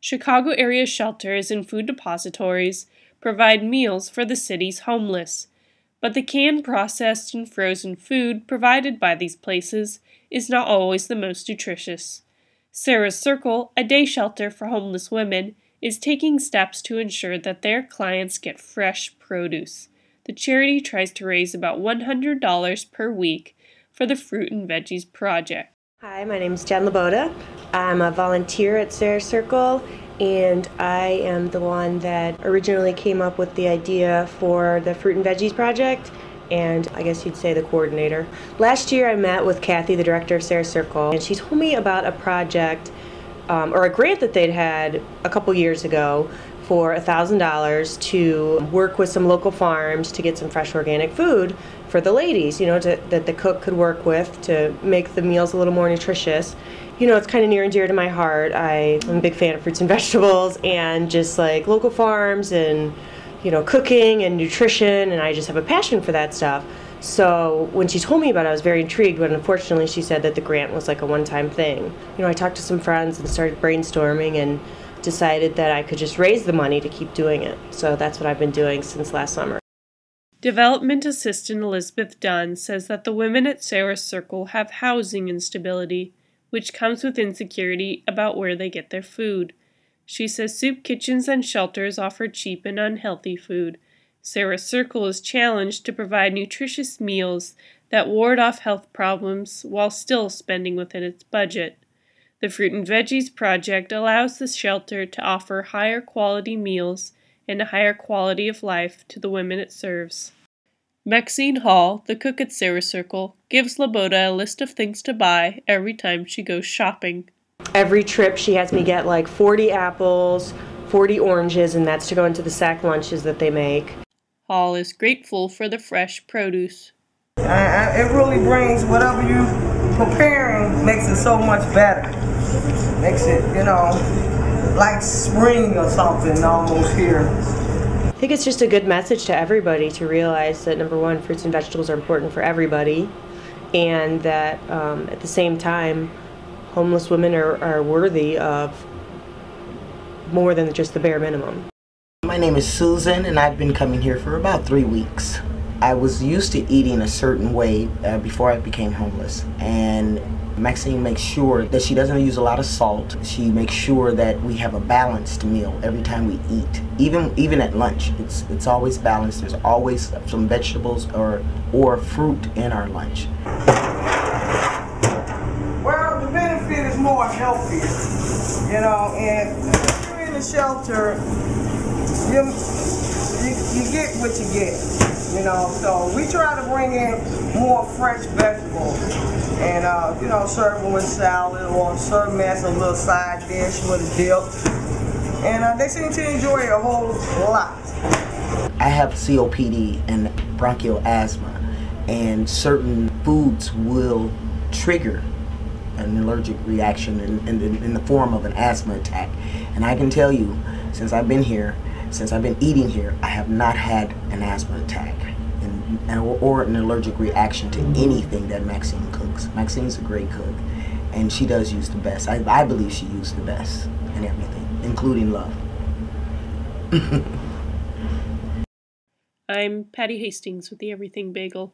Chicago area shelters and food depositories provide meals for the city's homeless, but the canned, processed, and frozen food provided by these places is not always the most nutritious. Sarah's Circle, a day shelter for homeless women, is taking steps to ensure that their clients get fresh produce. The charity tries to raise about $100 per week for the Fruit and Veggies Project. Hi, my name is Jen Laboda. I'm a volunteer at Sarah's Circle, and I am the one that originally came up with the idea for the Fruit and Veggies Project, and I guess you'd say the coordinator. Last year I met with Kathy, the director of Sarah's Circle, and she told me about a project or a grant that they'd had a couple years ago for $1,000 to work with some local farms to get some fresh organic food for the ladies, that the cook could work with to make the meals a little more nutritious. It's kind of near and dear to my heart. I'm a big fan of fruits and vegetables and just like local farms and, cooking and nutrition, and I just have a passion for that stuff. So when she told me about it, I was very intrigued, but unfortunately she said that the grant was like a one-time thing. I talked to some friends and started brainstorming and decided that I could just raise the money to keep doing it. So that's what I've been doing since last summer. Development Assistant Elizabeth Dunn says that the women at Sarah's Circle have housing instability, which comes with insecurity about where they get their food. She says soup kitchens and shelters offer cheap and unhealthy food. Sarah's Circle is challenged to provide nutritious meals that ward off health problems while still spending within its budget. The Fruit and Veggies Project allows the shelter to offer higher quality meals and a higher quality of life to the women it serves. Maxine Hall, the cook at Sarah's Circle, gives Laboda a list of things to buy every time she goes shopping. Every trip she has me get like 40 apples, 40 oranges, and that's to go into the sack lunches that they make. Hall is grateful for the fresh produce. It really brings whatever you preparing, makes it so much better. Makes it, like spring or something almost here. I think it's just a good message to everybody to realize that, number one, fruits and vegetables are important for everybody, and that at the same time, homeless women are worthy of more than just the bare minimum. My name is Susan, and I've been coming here for about 3 weeks. I was used to eating a certain way before I became homeless, and Maxine makes sure that she doesn't use a lot of salt. She makes sure that we have a balanced meal every time we eat. Even at lunch, it's always balanced. There's always some vegetables or fruit in our lunch. Well, the benefit is more healthier, and if you're in a shelter, you get what you get, so we try to bring in more fresh vegetables and, serve them with salad or serve them as a little side dish with a dip, and they seem to enjoy it a whole lot. I have COPD and bronchial asthma, and certain foods will trigger an allergic reaction in the form of an asthma attack. And I can tell you, since I've been eating here, I have not had an asthma attack or an allergic reaction to anything that Maxine cooks. Maxine's a great cook, and she does use the best. I believe she used the best in everything, including love. I'm Patty Hastings with the Everything Bagel.